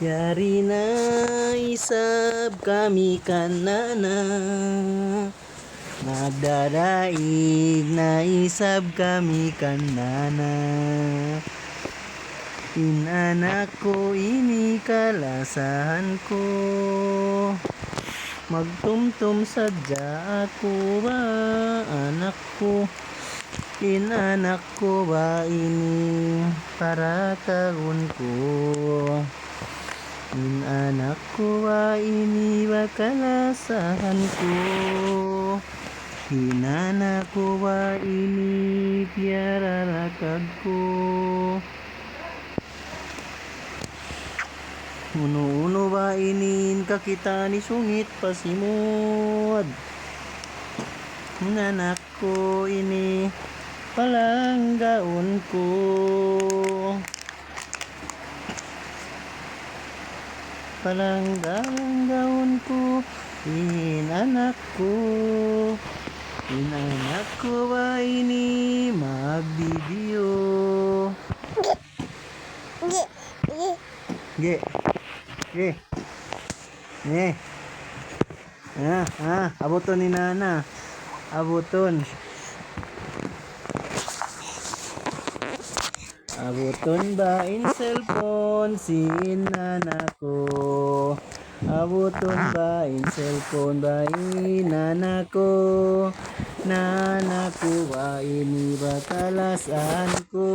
Yari na isab kami kanana, nagdadaig na isab kami kanana. Inanak ko ini kalasahan ko, magtumtum sadya ako ba anak ko. Inanak ko ba ini para karon ko, inanak ko ba ini ba kalasahan ko. Inanak ko ba ini piara rakag ko. Uno-uno ba inin kakita ni sungit pasimod. Inanak ko ini palanggaon ko. Palanggaon ko, inanak ko. Inanak ko ba ini magbibideo? Ge. Ge. Ne. Abuton ni Nana. Abuton. Abuton ba in cellphone si Nana ko? Abuton ba in cellphone ba in Nana ko? Nana ko ba ini ba kalasan ko?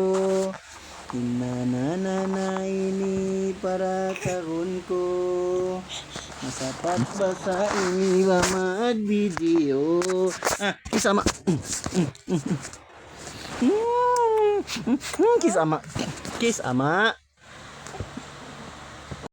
Inanana ini para karon ko, masapat ba sa ini ba mag-video? Kisama. Kisama.